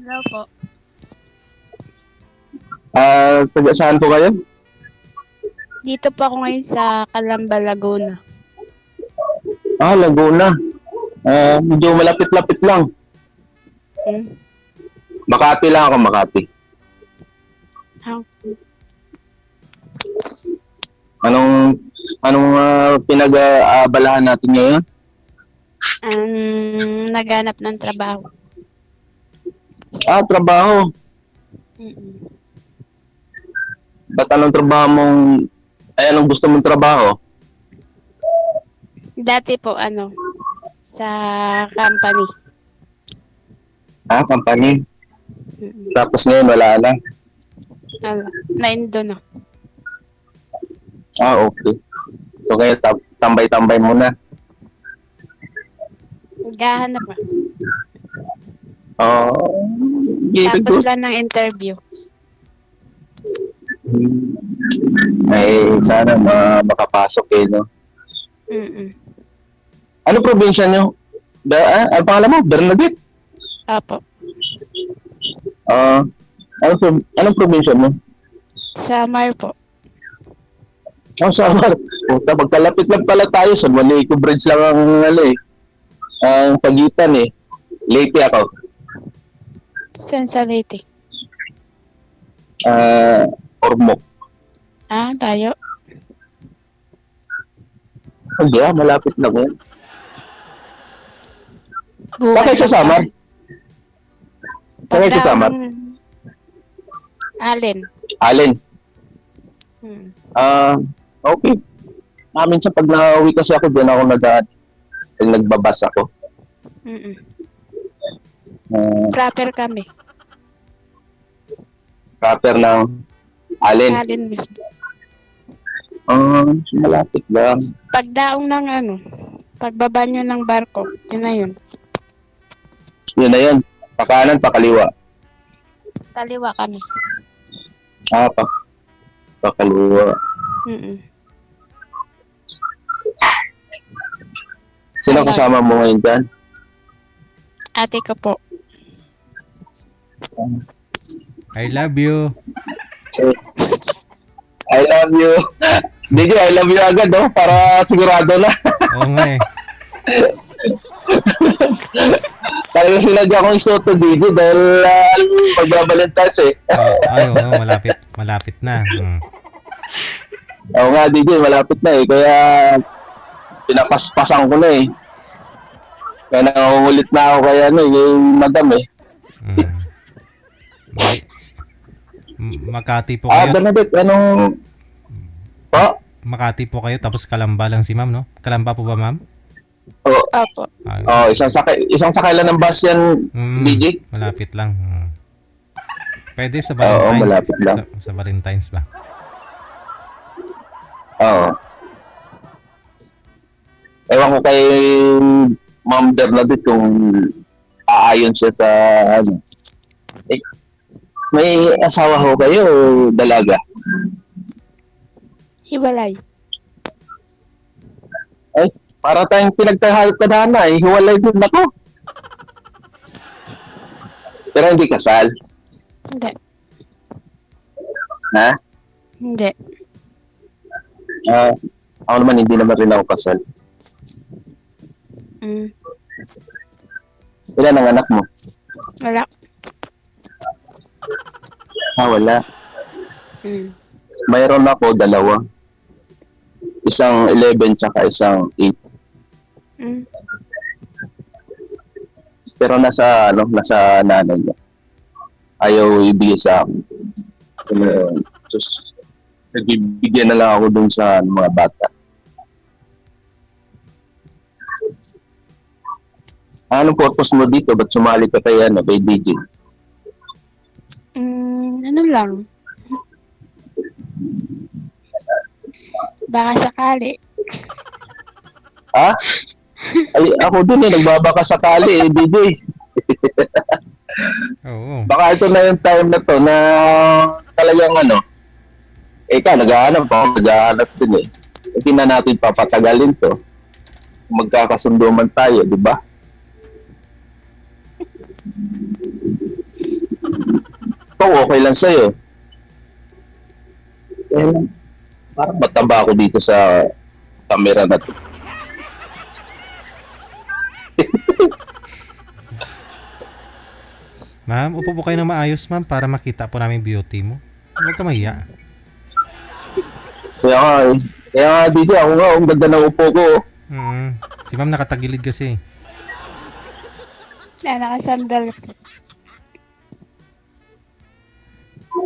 Hello po. Taga saan po kayo? Dito po ako ngayon sa Calamba, Laguna. Laguna. Medyo malapit-lapit lang. Hmm? Makati lang ako, Makati. Ah, Anong pinag-aabalahan natin ngayon? naghanap ng trabaho. Trabaho. Mm-mm. Ba't anong trabaho anong gusto mong trabaho? Dati po, sa company. Company. Mm-mm. Tapos ngayon wala na. Naindo na. Okay. So kaya tambay-tambay muna. Naghahanap pa. Very Tapos good. lang ng interview. Sana makapasok no? Mm-mm. Ano probinsya nyo? Ang pangalan mo? Bernadette? Apo. Anong probinsya mo? Samar po. Samar. Pagkalapit lang pala tayo sa Manico Bridge lang ang pagitan Leyte ako. Saan sa Leyte? Ormoc. Tayo. Hindi malapit lang yan. Bukas Sakay sa Samar? Sakay sa Samar? Allen. Okay. Minsan pag nauwi kasi ako, doon ako nagbabas ako. Mm-mm. Proper kami. Proper ng Allen? Allen mismo. Malapit lang. Pagdaong ng pagbaba nyo ng barko, yun na yun. Yun na yun. Pakanan, pakaliwa. Kaliwa kami. Pakaliwa. Mm-mm. Sino kasama mo ngayon dyan? Ate ko po. I love you. I love you. DJ, I love you agad, para sigurado na. Oo nga Talagang sinadya akong isuto, DJ, dahil pagbabalintans malapit na. Oo nga, DJ, malapit na kaya pinapaspasan ko na Kaya nangungulit na ako kaya yung madam Makati po kayo. Bernadette, anong... Makati po kayo, tapos Calamba lang si ma'am, no? Calamba po ba, ma'am? Opo. Isang sakay lang ng bus yan, DJ. Malapit lang. Pwede sa Valentine's. Malapit lang. Sa Valentine's ba? Ewan ko kay Ma'am Bernadette kung aayon siya sa may asawa ho kayo o dalaga? Hiwalay. Para tayong pinagtahana hiwalay din ako. Pero hindi kasal? Hindi. Hindi. Ako naman hindi naman rin ako kasal. Ilan ang anak mo? Wala. Wala. Mayroon ako 2. Isang 11 tsaka isang 8. Pero nasa nanay niya. Ayaw ibigay sa akin. Nagbibigyan na lang ako dun sa mga bata. Anong purpose mo dito? Ba't sumali ka kay DJ? Ano lang. Baka sakali. Ako din nagbabaka sakali DJ. Oo. Baka ito na yung time na to na talagang naghahanap din Hindi na natin papatagalin to. Magkakasundo man tayo, di ba? Pao, okay lang sa'yo. Eh, parang mataba ako dito sa camera na to. Ma'am, upo po kayo ng maayos, ma'am, para makita po namin beauty mo. Huwag ka mahiya. Kaya nga eh. Kaya nga dito, ako nga, ang ganda ng upo ko. Si ma'am nakatagilid kasi. Nakasandal.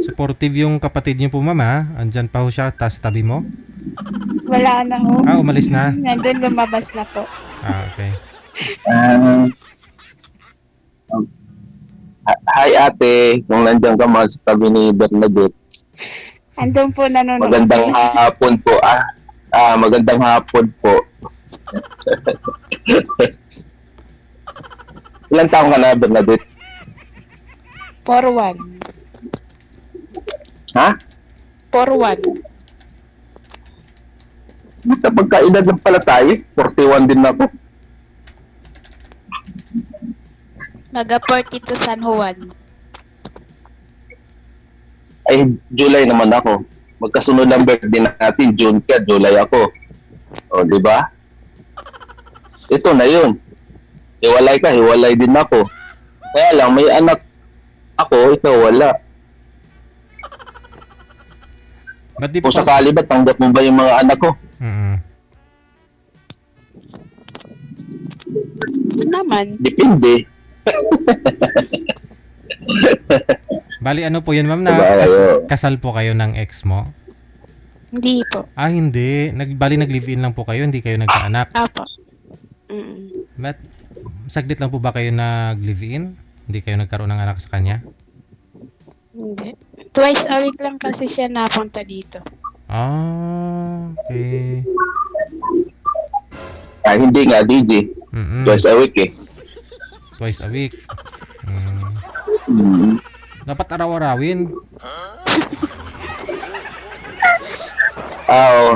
Supportive yung kapatid niyo po, ma'am, ha? Andyan pa ho siya, tas tabi mo. Wala na ho. Umalis na. Nandun lumabas na po. Okay. Hi ate, kung nandiyan ka mahal sa tabi ni Bernadette. Andun po nanonood. Magandang hapon po. Magandang hapon po. Ilan taong ka na, Bernadette? 4-1. Ha? 4-1. Pagkaedad lang pala tayo. 41 din ako. Maga-42 San Juan. Ay, July naman ako. Magkasunod lang birthday natin. June ka, July ako. O, di ba? Ito na yun. Hiwalay ka, hiwalay din ako. Kaya lang, may anak ako, ikaw wala. Ba't di Kung po sakali ba, tanggap mo ba yung mga anak ko? Naman. Depende. Bali, ano po yun, ma'am, na kasal po kayo ng ex mo? Hindi po. Hindi. Bali, nag-live-in lang po kayo, hindi kayo nagkaanak. Apo. But, saglit lang po ba kayo nag-live-in? Hindi kayo nagkaroon ng anak sa kanya? Hindi. Twice a week lang kasi siya napunta dito. Okay. Hindi nga, DJ. Twice a week eh. Twice a week. Mm. Dapat araw-arawin. Oo.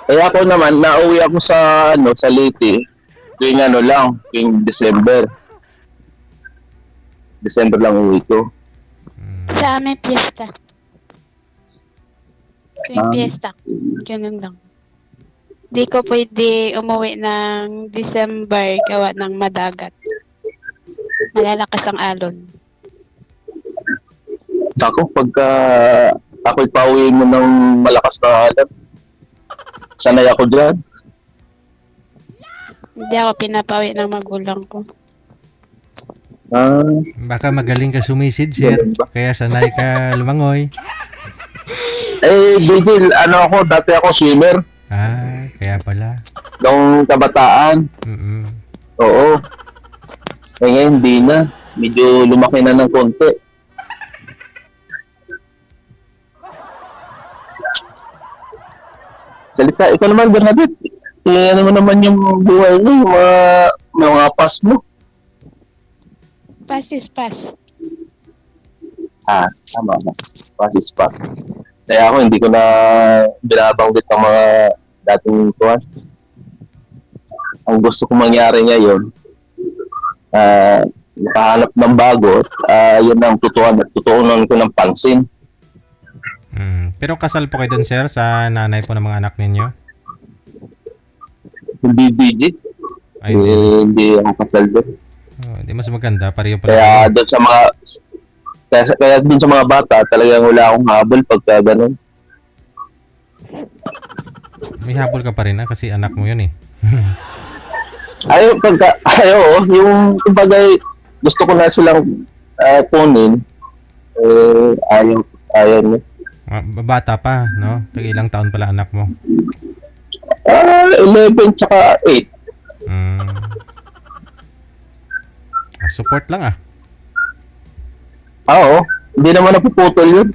Eh ako naman, nauwi ako sa Leyte. Tuwing tuwing December. December lang uwi ko. Sa amin, piyesta. Tuwing piyesta. Ganun lang. Di ko pwede umuwi ng December gawa ng madagat. Malalakas ang alon. Ako, pagka ako'y pauwi mo ng malakas na alon, sanay ako dyan. Hindi ako pinapawi ng magulang ko. Baka magaling ka sumisid, sir. Kaya sanay ka lumangoy. Eh, DJ, dati ako swimmer. Kaya pala. Noong kabataan. Oo. Eh ngayon, hindi na. Medyo lumaki na ng konti. Salita, ikaw naman, Bernadette. Ano mo naman yung buhay mo, yung mga pass mo? Pass is pass. Tama. Pass is pass. Kaya ako, hindi ko na binabanggit ang mga dating kuwan. Ang gusto kong mangyari ngayon, nakahanap ng bago, yun ang tutuunan ko ng pansin. Pero kasal po kayo dun, sir, sa nanay po ng mga anak ninyo? Hindi digit. Hindi ako kasal doon. Hindi mas maganda, pareho pala. Kaya doon sa mga doon sa mga bata, talagang wala akong habol pagka ganun. May habol ka pa rin kasi anak mo yun eh. Yung kumbaga gusto ko na silang kunin, ayaw niya. Bata pa, no? Ilang taon pala anak mo? 11 tsaka 8. Support lang Oo, hindi naman napuputol yun.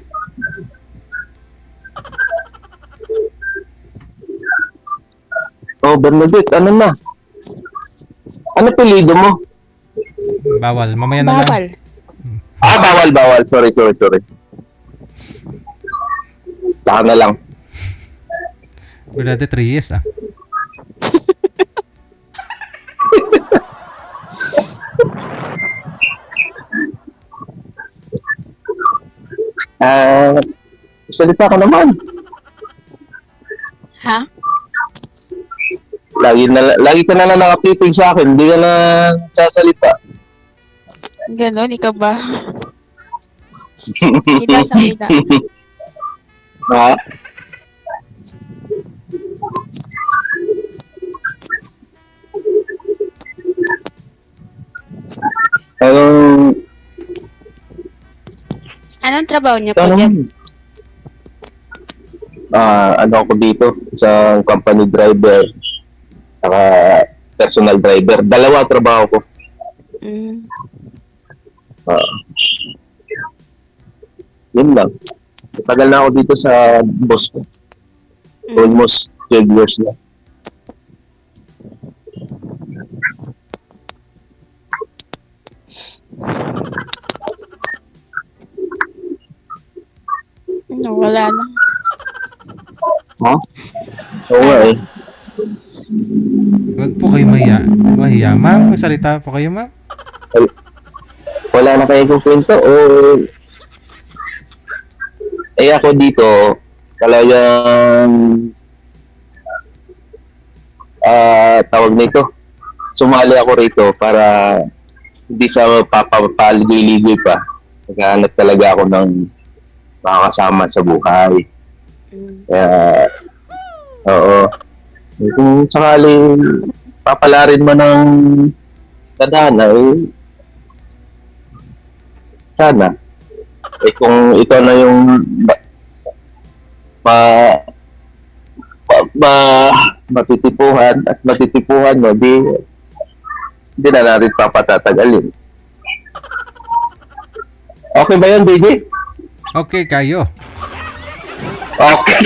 Bernadette, ano na? Ano pilido mo? Bawal, mamaya na lang. Bawal. Sorry. Saka na lang. Bernadette Reyes Ah, salita ka naman. Ha? Lagi ka na lang nakapitig sa akin, hindi ka na sasalita. Ganon, ikaw ba? Kita sa kita. Ha? Anong trabaho niya po Ano? dyan? Ano ako dito sa company driver saka personal driver. Dalawa trabaho ko. Mm. Yun lang. Tagal na ako dito sa boss ko. Almost 12 years na. No, wala na. Ha? Oo nga eh. Wag po kayo mahiya. Ma'am, magsalita po kayo, ma'am. Wala na kayo kwento o ako dito talagang tawag nito, sumali ako rito para hindi sa papapaligoy-ligoy pa. Naghahanap talaga ako ng makakasama sa buhay. Kaya oo, kung sakaling papalarin mo ng tadhana, sana. Kung ito na yung matitipuhan at matitipuhan mo, di na natin papatatagalin. Okay ba yun, DJ? Okay kayo. Okay.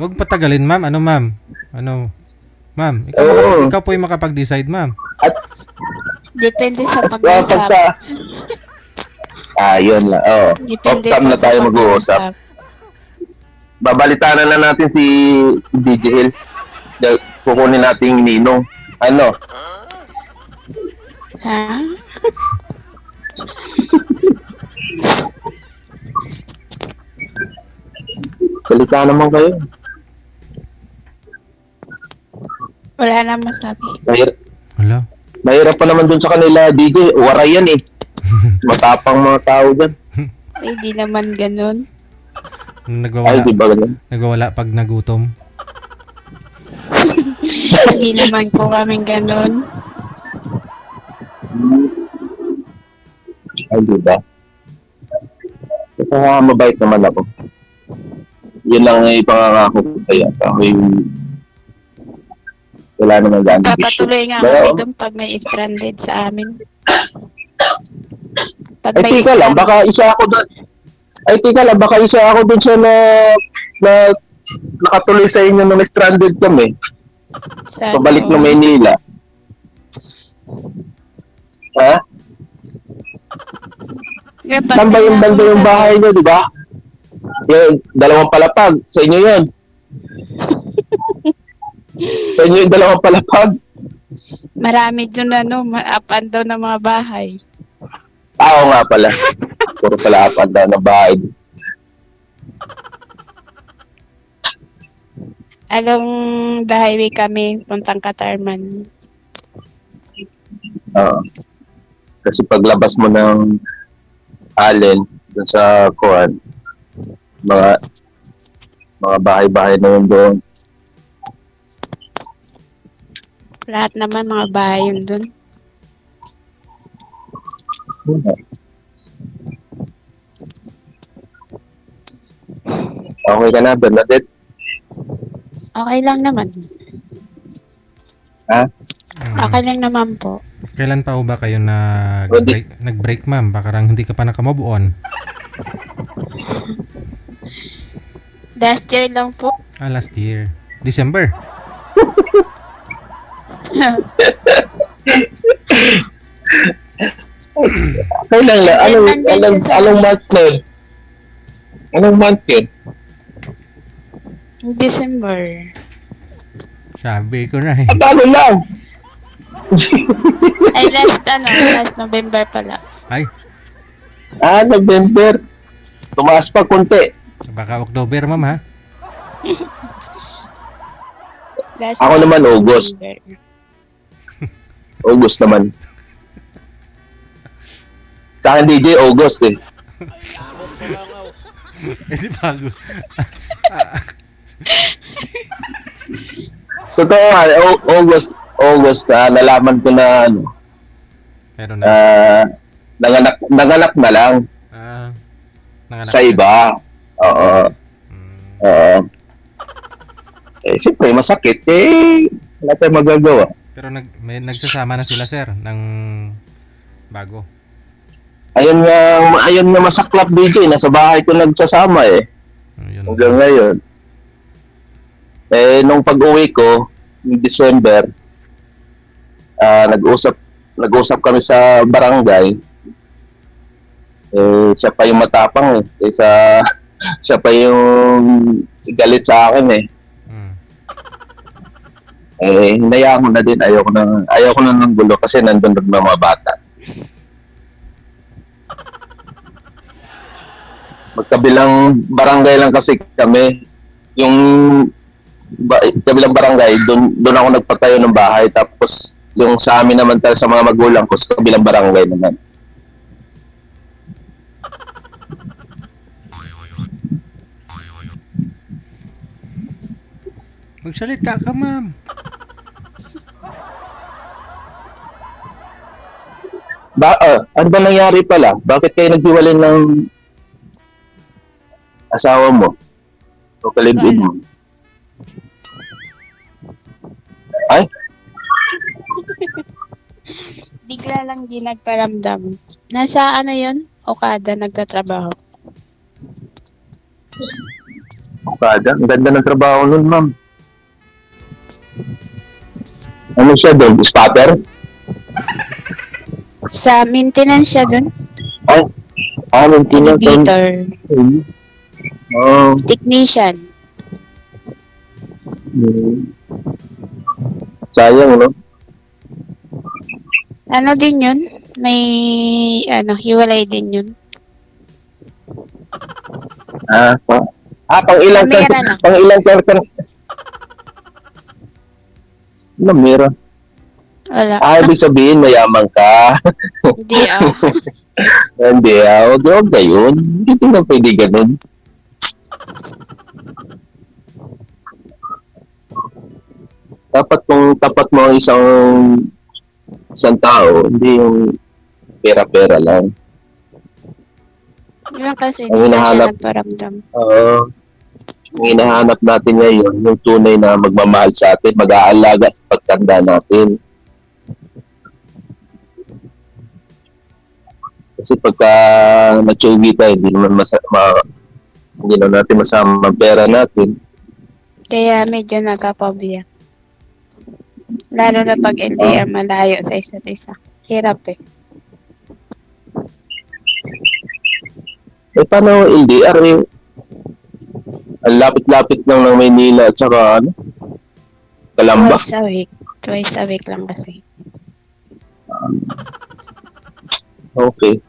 Wag patagalin, ma'am. Ano, ma'am? Ano? Ma'am, ikaw po yung makapag-decide, ma'am. Depende sa pag-uusap. Yun lang. Off-cam na tayo mag-uusap. Babalitaan na natin si DJ Hill. Kukunin natin yung ninong. Ano? Ha? Salita naman kayo. Wala na masabi. Wala. Mahirap pa naman dun sa kanila, DJ. Waray yan eh. Matapang mga tao dyan. Ay, di naman ganun. Ay, di ba ganun? Nagwawala pag nagutom. Hindi naman po kaming ganun. Ay, di ba? Kaya mabait naman ako. Yun lang ang ipangangako ko sa'yo. Wala naman gano'n. Papatuloy nga kami doon pag may stranded sa amin. Pag Ay, tika lang, baka isa ako doon sa nakatuloy sa inyo na may stranded kami. Pabalik na Maynila. Ha? Saan ba yung banda yung bahay nyo, di ba? Yung dalawang palapag. Sa inyo yun. Sa inyo yung dalawang palapag. Marami dun up and down ng mga bahay. Oo nga pala. Puro pala up and down ng bahay. Along the highway kami, puntang Katarman. Oo. Kasi paglabas mo ng Allen, dun sa Kuan, mga bahay-bahay na yun doon. Lahat naman mga bahay yun dun. Okay ka na, Bernadette? Okay lang naman. Ha? Okay lang naman po. Kailan pa ba kayo nag-break, ma'am? Baka hindi ka pa nakamove on. Last year lang po. Last year. December. Kailan lang? Anong month nun? Anong month yun? December. Sabi ko na eh. Bago lang! Ay, last November pala. Ay. November. Tumaas pa konti. Baka October, ma'am, ha? Last Ako month, naman, August. November. August naman. Sa akin, DJ, August eh. Hindi bago. Totoo nga, August nalaman ko na ano, Pero na. nanganak na lang Nanganak sa ka. iba. Oo. Mm. Oo. Siyempre, masakit. Wala tayong magagawa. Pero nagsasama na sila, sir, ng bago. Ayun nga masaklap DJ. Nasa bahay ko nagsasama eh. Yun. Hanggang ngayon. Nung pag-uwi ko, ng December, nag-usap kami sa barangay. Siya pa yung matapang eh. Siya pa yung galit sa akin eh. Hinayaan ko na din. Ayoko na ng gulo kasi nandun ng mga bata. Magkabilang barangay lang kasi kami. Yung kabilang barangay, doon ako nagpatayo ng bahay. Tapos yung sa amin naman talaga sa mga magulang ko, sa kabilang barangay naman. Magsalita ka, ma'am. Ano ba nangyari pala? Bakit kayo naghiwalay ng asawa mo? O kalibin mo? Ay? Bigla lang di nagparamdam. Nasa ano yun? Okada nagtatrabaho. Okada? Ang ganda ng trabaho nun, ma'am. Ano siya doon? Spotter? Sa maintenance siya dun. Maintenance. Editor. Oh. Technician. Sayang, no? Ano din yun? May, hiwalay din yun. Pang ilang Namira lang. Namira. Wala. Ibig sabihin, mayaman ka. Hindi Hindi, huwag na yun. Hindi na pwede ganun. Tapat mo ang isang tao, hindi yung pera-pera lang. Yun kasi Ang hindi na siya hinahanap. nagparamdam. Ang hinahanap natin ngayon, yung tunay na magmamahal sa atin, mag-aalaga sa pagtanda natin. Kasi pagka natsugi tayo, hindi na natin masama ang pera natin. Kaya medyo nagkapabiya. Lalo na pag LDR malayo sa isa't isa. Hirap eh. Paano LDR eh? Ang lapit-lapit lang ng Maynila at saka Calamba. Twice a week. Twice a week lang kasi. Okay.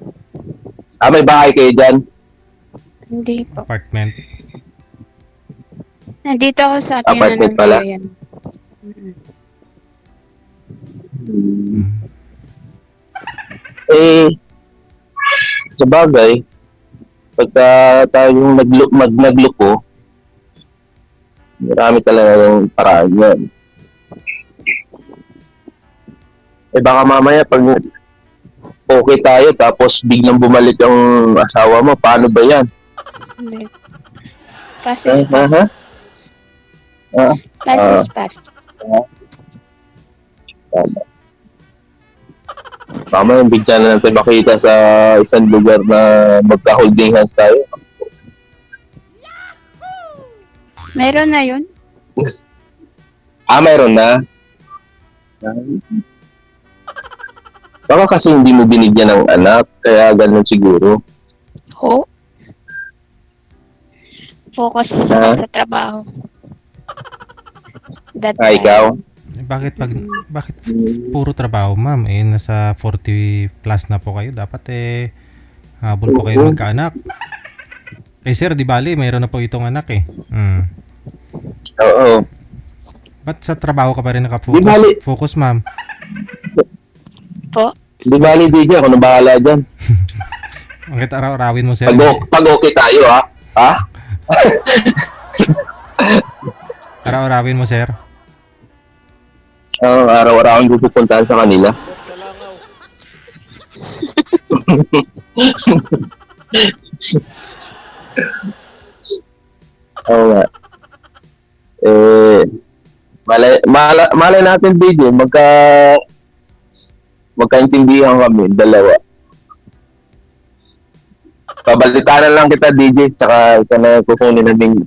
May bahay kayo dyan? Hindi po. Apartment. Nandito ako sa atin Apartment ng pala. bayan. Sa bagay, pagka tayong nagluko, marami talaga ng paraan yan. Baka mamaya pag okay tayo tapos biglang bumalik ang asawa mo, paano ba yan? Hindi. Pass is pass. Pass is pass. Tama yung bigyan na natin makita sa isang lugar na magka-holding hands tayo. Meron na yun? Mayroon na. Baka kasi hindi mo binigyan ng anak, kaya ganun siguro. Oo. Focus sa trabaho. That time. Ikaw? Bakit puro trabaho, ma'am? Nasa 40 plus na po kayo. Dapat Habol po kayo magkaanak. Eh sir, di bali, mayroon na po itong anak eh. Oo. Ba't sa trabaho ka pa rin Di bali. nakafocus? Focus, ma'am. Po? Di bali, DJ, ako na bahala dyan. Bakit araw-arawin mo, sir? Pag okay tayo, ha? Ha? Araw-arawin mo, sir? Araw-araw ko pupuntahan sa kanila. Oo nga. Malay natin, DJ, magkaintindihan kami, dalawa. Pabalitaan na lang kita, DJ, tsaka ito na kukunin namin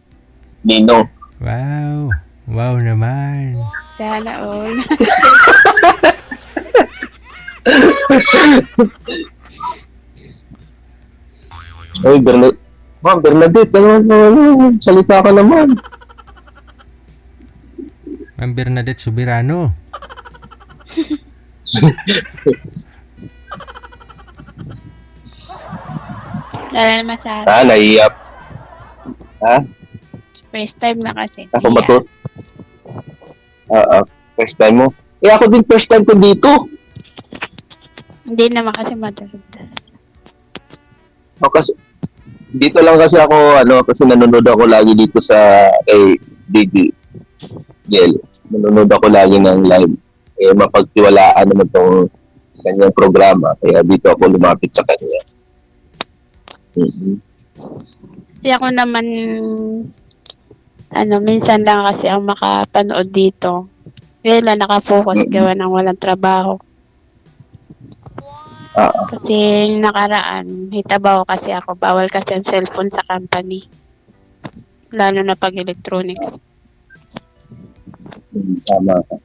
Ninong. Wow. Wow naman. Sana all. Ay, Ma'am Bernadette, salita ka naman. Ma'am Bernadette Subirano. Wala naman sa Naiyap. Ha? first time na kasi. Ako ba to? First time mo? Ako din first time ko dito. Hindi naman kasi madagdag. Kasi dito lang kasi ako, kasi nanonood ako lagi dito sa DJ Gel. Nanonood ako lagi ng live. Mapagtiwalaan naman itong kanyang programa. Kaya dito ako lumapit sa kanya. Kasi ako naman, minsan lang kasi ang makapanood dito. Kaya nakafocus gawa ng walang trabaho. Kasi nakaraan, hitabaw kasi ako. Bawal kasi ang cellphone sa company. Lalo na pag electronics. Sama ka.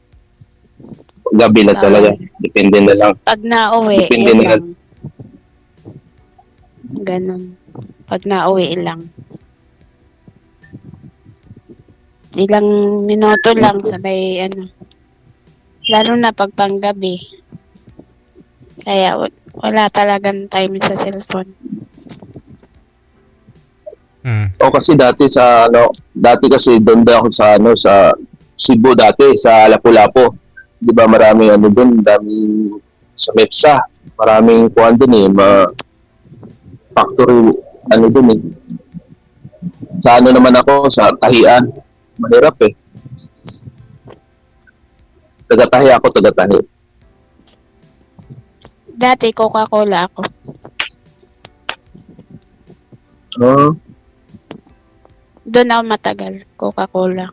Gabi na talaga. Depende na lang. Pag nauwi, Depende na lang. Ganon. Pag nauwi lang. Ilang minuto lang sabay lalo na pag panggabi. Kaya wala talagang time sa cellphone. Kasi dati kasi doon ako sa Cebu dati, sa Lapu-Lapu. 'Di ba maraming doon, daming sa MEPSA. Maraming kuan doon factory doon eh. Sa naman ako sa Tahian. Mahirap eh. Taga-Tahi ako, taga-Tahi. Dati Coca-Cola ako. Doon ako matagal, Coca-Cola.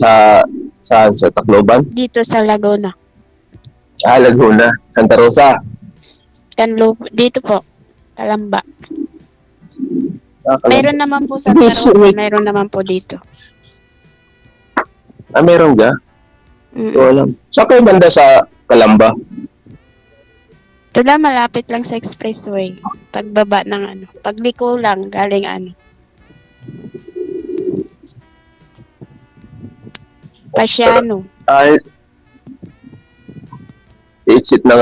Saan? Sa Tacloban? Dito sa Laguna. Laguna. Santa Rosa. Dito po, Calamba. Meron naman po sa Santa Rosa, meron naman po dito. Meron ka? Wala. Sa kayo banda sa Calamba? Ito lang, malapit lang sa expressway. Pagbaba ng pagliko lang, galing Pasiano. Exit ng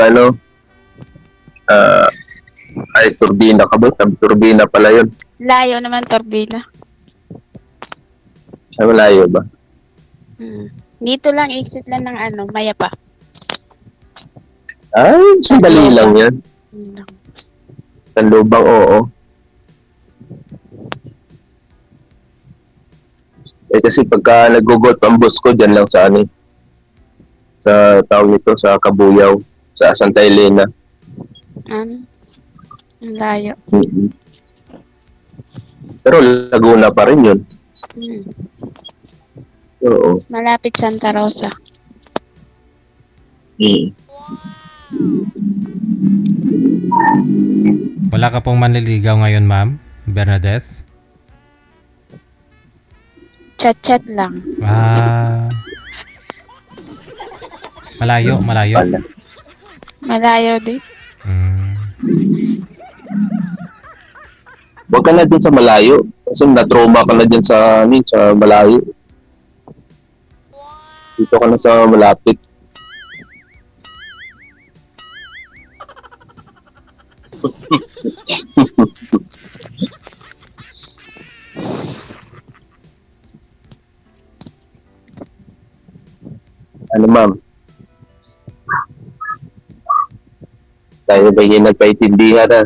Turbina ka ba? Turbina pala yun. Layo naman, Turbina. Malayo ba? Dito lang, exit lang ng Mayapa. Sandali lang yan. Tanlubang, oo. Kasi pagka nagugot ang bus ko, dyan lang sa sa tawag nito, sa Kabuyaw, sa Santa Elena. Ang layo. Pero Laguna pa rin yun. Oo. Malapit Santa Rosa. Wala ka pong manliligaw ngayon, ma'am Bernadette? Chat-chat lang. Malayo. Malayo din. Huwag ka na din sa malayo. Kasi na-trauma ka na din sa malayo. Dito ka na sa malapit. Ano ma'am? Tayo ba yung nagkaintindihan na?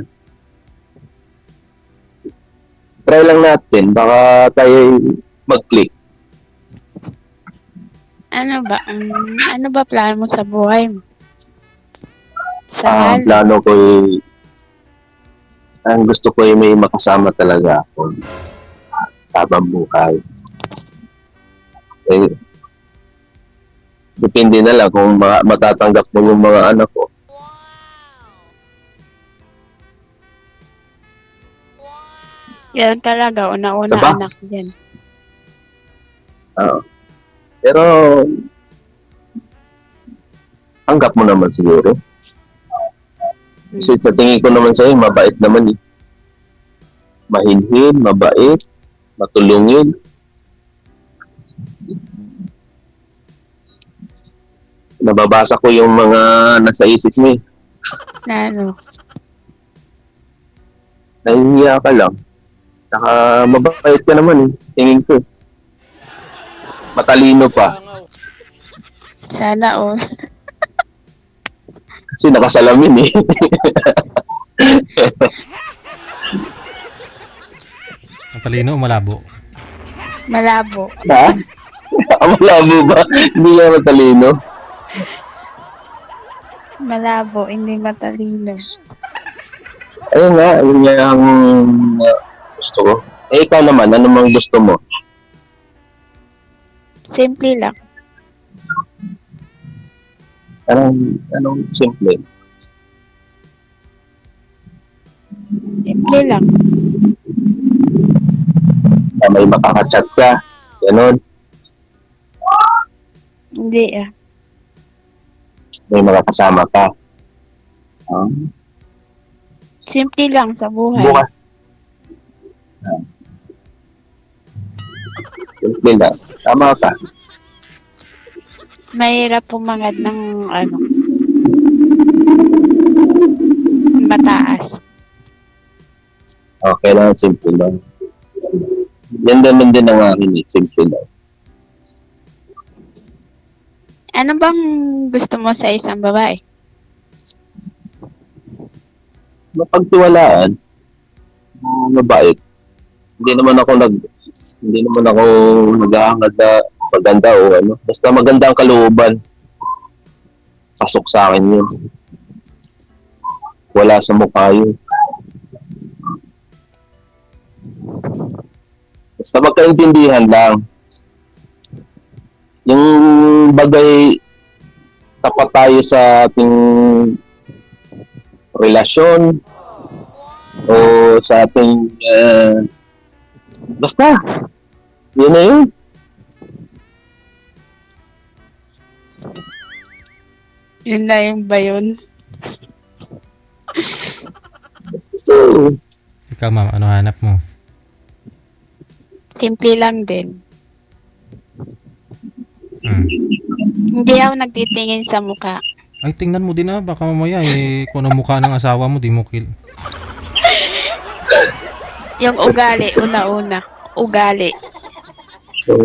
Try lang natin, baka tayo mag-click. Ano ba plano mo sa buhay mo? Ang Sa plano ko ang gusto ko may makasama talaga ako sa habang buhay. Eh, depende na lang kung matatanggap mo yung mga anak ko. yan talaga, una-una Saba? anak yan. Oo. Pero, tanggap mo naman siguro. Kasi sa tingin ko naman sa'yo, mabait naman eh. Mahinhin, mabait, matulungin. Nababasa ko yung mga nasa isip mo eh. Na ano? Nahihiya ka lang. Saka mabait ka naman eh. Sa tingin ko. Matalino pa. Sana all. Kasi nakasalamin eh. Matalino o malabo? Malabo. Ha? Malabo ba? Hindi nga matalino. Malabo, hindi matalino. Ayun nga, ayun nga ang gusto ko. Eh, ikaw naman, ano mang gusto mo? Simple lang. Anong simple? Simple lang. Na may makakachat ka. Ganon. Hindi ah. May makakasama ka. Simple lang sa buhay. Subukan. Simple lang. Tama ka. Mahirap pumangad ng mataas. Okay lang, simple lang. Yan naman din ang akin eh. Simple lang. Ano bang gusto mo sa isang babae? Mapagtiwalaan. Mabait. Hindi naman ako naghahangad na maganda o ano. Basta maganda ang kalooban. Pasok sa akin yun. Wala sa mukha yun. Basta magkaintindihan lang. Yung bagay tapat tayo sa ating relasyon o sa ating basta yun na yun. Yun na yung ba yun? So, Ikaw ma'am, ano hanap mo? Simple lang din. Hindi ako nagtitingin sa mukha. Ay, tingnan mo din baka mamaya kung ano mukha ng asawa mo, di mo kill. Yung ugali, una-una. Ugali. so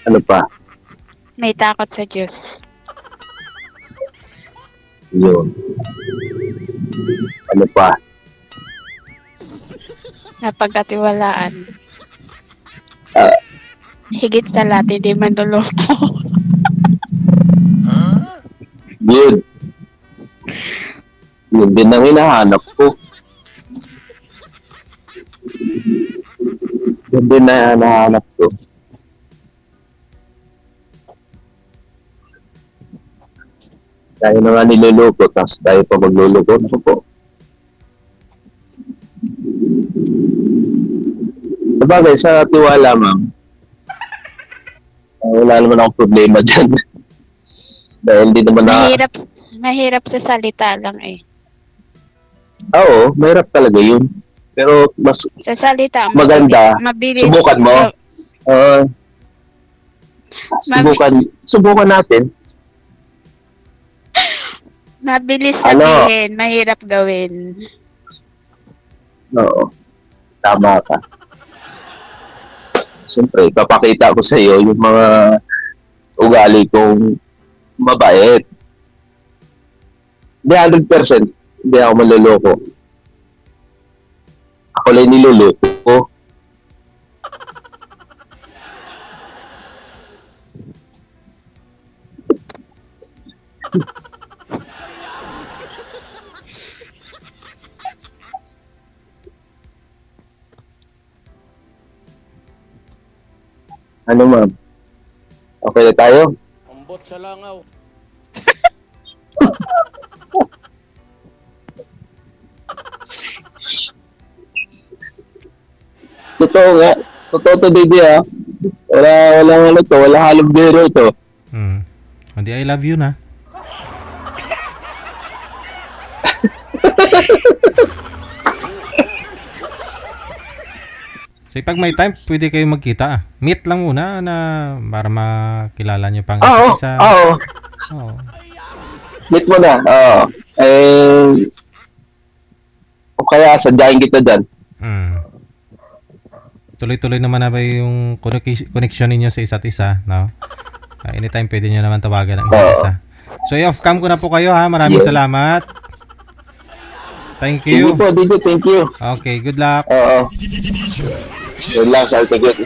ano pa? May takot sa Diyos. Yun. Ano pa? Napagkatiwalaan. Ah. Higit sa lahat, hindi manloloko. Good. Yun din ang hinahanap ko. Yun din na hinahanap ko. Tayo na nga niluloko, tapos tayo pa magluloko. Ano po? Sabagay, sa tiwala, ma'am, wala naman akong problema dyan. Dahil hindi naman Mahirap sa salita lang eh. Oo, mahirap talaga yun. Pero mas Sa salita, maganda. mabilis. Subukan mo. Subukan natin. Mabilis Ano? sabihin, mahirap gawin. Oo. Tama ka. Siyempre, papakita ko sa iyo yung mga ugali kong mabait. Hindi 100%. Hindi ako maluloko. Ako lang niluloko. Ano ma'am? Okay na tayo? Ambot sa langaw. Totoo nga. Totoo to, Didi, ha? Walang ano to. Walang halong biro to. Hindi, I love you na. So, pag may time, pwede kayo magkita. Meet lang muna na para makilala nyo pang Oo. isa. Oo. Oo. Meet mo na. Oo. O kaya sadyain kita dyan. Tuloy-tuloy naman na ba yung connection ninyo sa isa't isa, no? Anytime pwede nyo naman tawagan ang isa't isa. So, off-cam ko na po kayo, ha? Maraming salamat. Thank Sige you. po, DJ. Thank you. Okay, good luck. Oo. Yun lang, Salty Good.